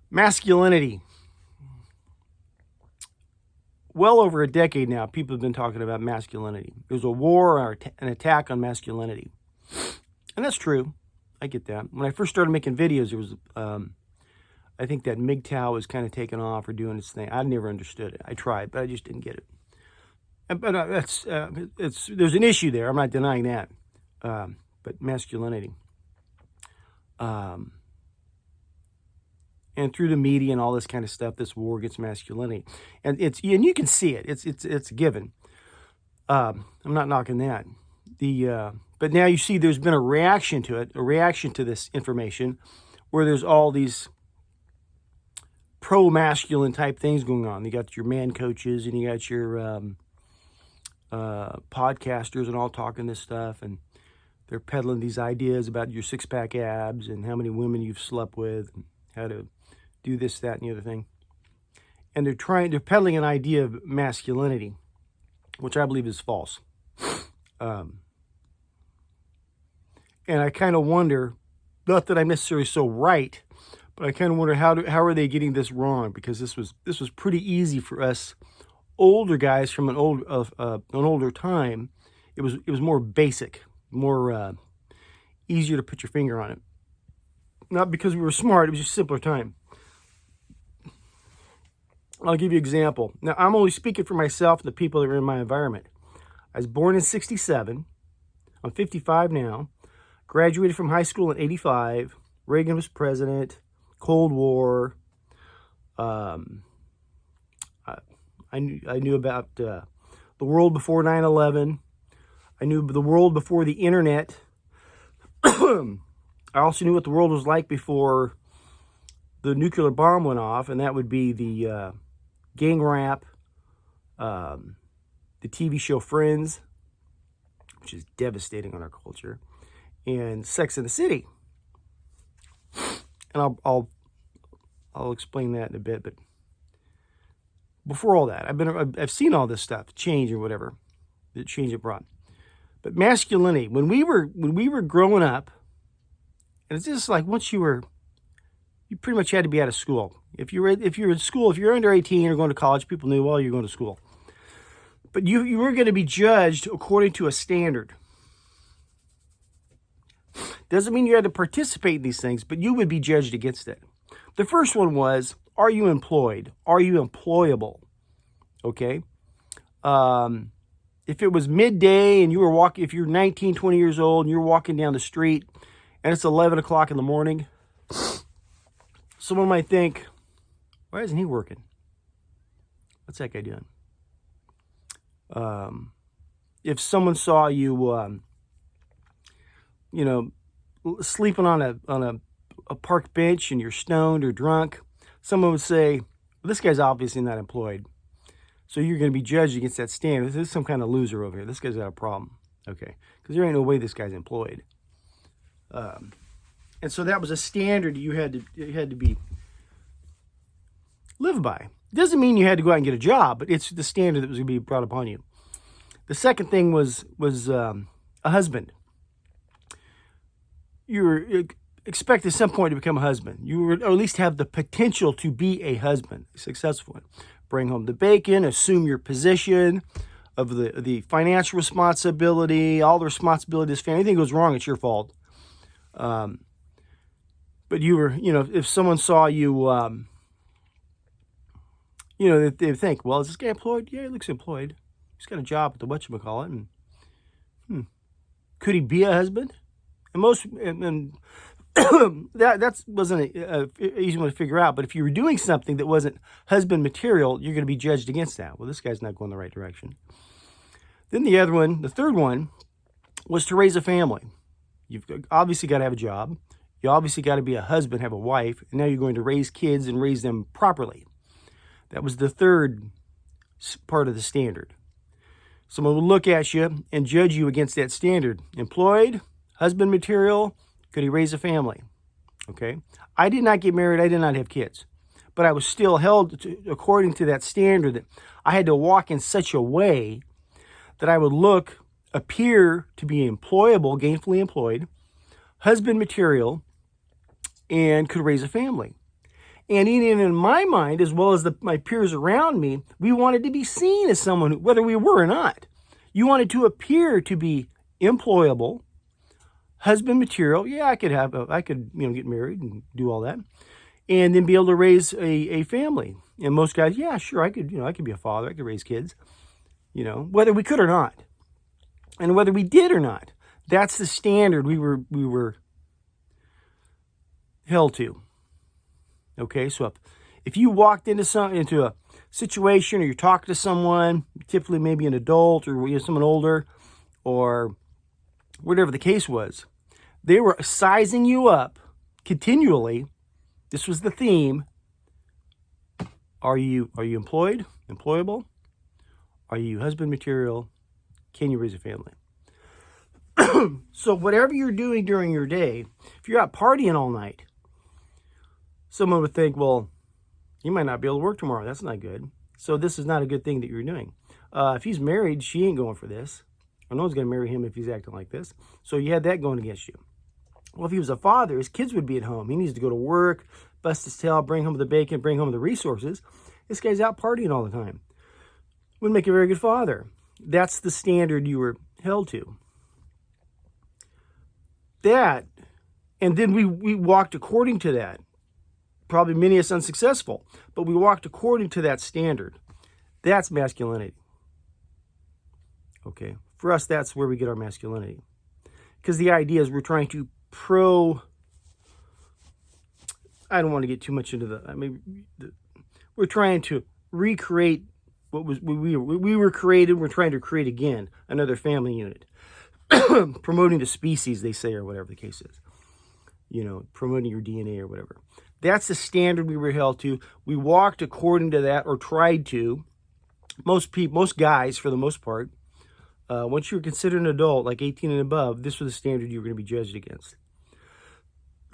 Masculinity. Well over a decade now, people have been talking about masculinity. There's a war or an attack on masculinity. And that's true. I get that. When I first started making videos, there was, I think that MGTOW was kind of taking off or doing its thing. I never understood it. I tried, but I just didn't get it. But there's an issue there. I'm not denying that. But masculinity. And through the media and all this kind of stuff, this war against masculinity, and you can see it. It's a given. I'm not knocking that. But now you see there's been a reaction to it, a reaction to this information, where there's all these pro-masculine type things going on. You got your man coaches and you got your podcasters and all talking this stuff, and they're peddling these ideas about your six-pack abs and how many women you've slept with, and how to do this, that, and the other thing. And they're peddling an idea of masculinity, which I believe is false. And I kind of wonder, not that I'm necessarily so right, but I kind of wonder how are they getting this wrong? Because this was pretty easy for us older guys from an older time. It was more basic, more easier to put your finger on it. Not because we were smart, it was just a simpler time. I'll give you an example. Now, I'm only speaking for myself and the people that are in my environment. I was born in 1967. I'm 55 now. Graduated from high school in 1985. Reagan was president. Cold War. I knew about the world before 9/11. I knew the world before the internet. I also knew what the world was like before the nuclear bomb went off, and that would be the gang rap, the TV show Friends, which is devastating on our culture, and Sex and the City. And I'll explain that in a bit. But before all that, I've seen all this stuff change or whatever, the change it brought. But masculinity, when we were growing up, and it's just like once you pretty much had to be out of school. If you're in school, if you're under 18 or going to college, people knew, well, you're going to school. But you were going to be judged according to a standard. Doesn't mean you had to participate in these things, but you would be judged against it. The first one was, are you employed? Are you employable? Okay. If it was midday and you were walking, if you're 19, 20 years old and you're walking down the street and it's 11 o'clock in the morning, someone might think, why isn't he working? What's that guy doing? If someone saw you, sleeping on a park bench and you're stoned or drunk, someone would say, well, this guy's obviously not employed. So you're going to be judged against that standard. This is some kind of loser over here. This guy's got a problem. Okay. Because there ain't no way this guy's employed. And so that was a standard you had to be lived by. It doesn't mean you had to go out and get a job, but it's the standard that was going to be brought upon you. The second thing was a husband. You were expected at some point to become a husband. You would or at least have the potential to be a husband, a successful one. Bring home the bacon, assume your position of the financial responsibility, all the responsibilities. If anything goes wrong, it's your fault. But you were, if someone saw you, they think, well, is this guy employed? Yeah, he looks employed. He's got a job at the whatchamacallit. And could he be a husband? And that wasn't an easy one to figure out. But if you were doing something that wasn't husband material, you're going to be judged against that. Well, this guy's not going the right direction. Then the third one, was to raise a family. You've obviously got to have a job. You obviously got to be a husband, have a wife, and now you're going to raise kids and raise them properly. That was the third part of the standard. Someone will look at you and judge you against that standard. Employed, husband material, could he raise a family? Okay. I did not get married. I did not have kids. But I was still held to, according to that standard, that I had to walk in such a way that I would appear to be employable, gainfully employed, husband material, and could raise a family. And even in my mind, as well as my peers around me, we wanted to be seen as someone, whether we were or not. You wanted to appear to be employable, husband material. Yeah, I could get married and do all that, and then be able to raise a family. And most guys, yeah, sure, I could be a father. I could raise kids, whether we could or not, and whether we did or not. That's the standard we were held to. Okay, so if you walked into a situation, or you're talking to someone, typically maybe an adult or someone older, or whatever the case was, they were sizing you up continually. This was the theme. Are you employed, employable? Are you husband material? Can you raise a family? So whatever you're doing during your day, if you're out partying all night, someone would think, well, you might not be able to work tomorrow. That's not good. So this is not a good thing that you're doing. If he's married, she ain't going for this. Or no one's going to marry him if he's acting like this. So you had that going against you. Well, if he was a father, his kids would be at home. He needs to go to work, bust his tail, bring home the bacon, bring home the resources. This guy's out partying all the time. Wouldn't make a very good father. That's the standard you were held to. That, and then we walked according to that. Probably many of us unsuccessful, but we walked according to that standard. That's masculinity. Okay, for us, that's where we get our masculinity. Because the idea is we're trying to I don't want to get too much into we're trying to recreate what we were created. We're trying to create again another family unit, promoting the species, they say, or whatever the case is. Promoting your DNA or whatever. That's the standard we were held to. We walked according to that, or tried to. Most guys, for the most part, once you were considered an adult, like 18 and above, this was the standard you were going to be judged against.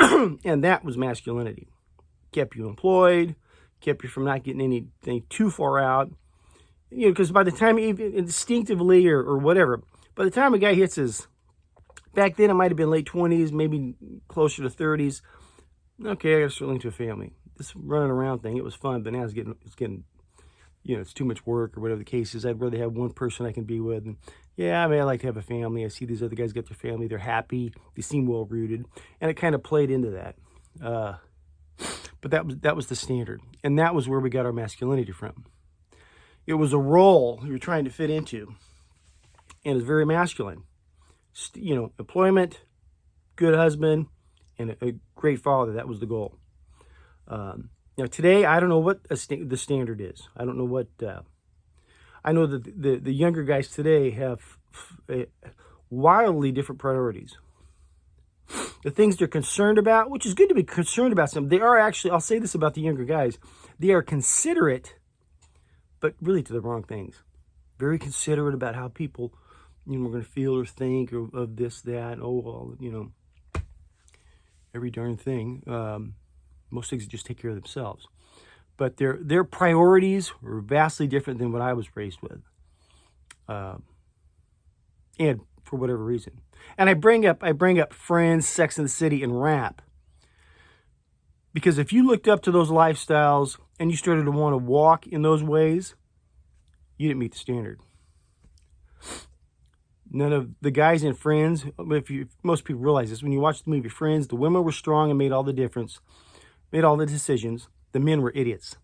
And that was masculinity. Kept you employed, kept you from not getting anything too far out. Because by the time, even instinctively or whatever, by the time a guy hits back then it might have been late 20s, maybe closer to 30s. Okay, I got to start into a family. This running around thing, it was fun, but now it's getting, it's too much work or whatever the case is. I'd rather have one person I can be with. And yeah, I like to have a family. I see these other guys get their family. They're happy. They seem well rooted, and it kind of played into that. But that was the standard, and that was where we got our masculinity from. It was a role you were trying to fit into, and it's very masculine. Employment, good husband, and a great father. That was the goal. Now today, I don't know what the standard is. I don't know what. I know that the younger guys today have wildly different priorities. The things they're concerned about, which is good to be concerned about something. They are actually, I'll say this about the younger guys, they are considerate, but really to the wrong things. Very considerate about how people, are going to feel or think of this, that. Every darn thing. Most things just take care of themselves. But their priorities were vastly different than what I was raised with. And for whatever reason. And I bring up Friends, Sex and the City, and rap. Because if you looked up to those lifestyles and you started to want to walk in those ways, you didn't meet the standard. None of the guys in Friends, most people realize this, when you watch the movie Friends, the women were strong and made all the difference, made all the decisions. The men were idiots.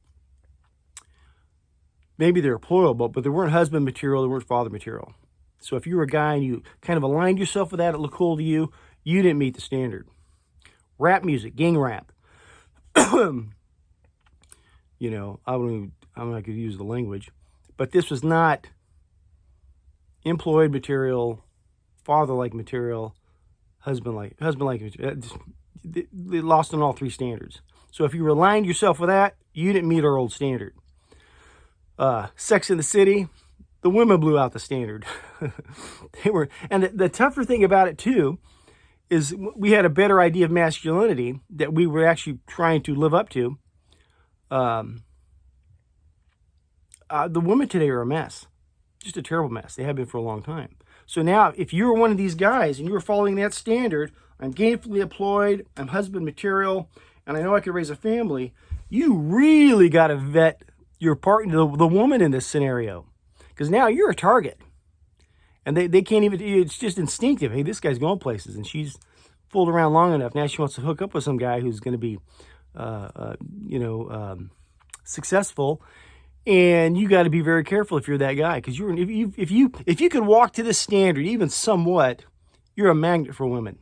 Maybe they were employable, but they weren't husband material, they weren't father material. So if you were a guy and you kind of aligned yourself with that, it looked cool to you, you didn't meet the standard. Rap music, gang rap. I'm not going to use the language, but this was not employed material, father-like material, husband-like material. They lost on all three standards. So if you aligned yourself with that, you didn't meet our old standard. Sex in the City, the women blew out the standard. And the tougher thing about it too is we had a better idea of masculinity that we were actually trying to live up to. The women today are a mess, just a terrible mess. They have been for a long time. So now, if you're one of these guys and you're following that standard, I'm gainfully employed, I'm husband material, and I know I can raise a family, you really got to vet your partner, the woman in this scenario. Because now you're a target. And they can't even, it's just instinctive. Hey, this guy's going places, and she's fooled around long enough. Now she wants to hook up with some guy who's going to be, successful. And you got to be very careful if you're that guy, because if you can walk to this standard even somewhat, you're a magnet for women.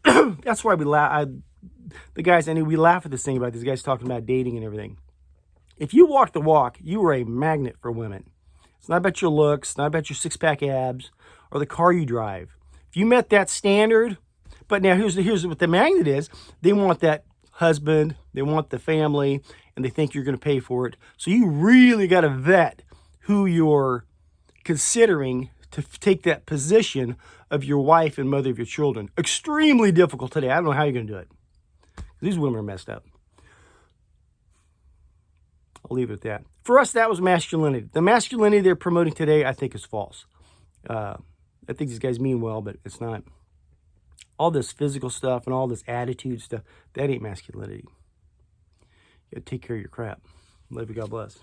That's why we laugh. The guys, I know we laugh at this thing about these guys talking about dating and everything. If you walk the walk, you are a magnet for women. It's not about your looks, it's not about your six-pack abs or the car you drive. If you met that standard, but now here's what the magnet is. They want that husband, they want the family, and they think you're going to pay for it. So you really got to vet who you're considering to take that position of your wife and mother of your children. Extremely difficult today. I don't know how you're going to do it. These women are messed up. I'll leave it at that. For us, that was masculinity. The masculinity they're promoting today, I think, is false. I think these guys mean well, but it's not. All this physical stuff and all this attitude stuff, that ain't masculinity. You gotta take care of your crap. Love you. God bless.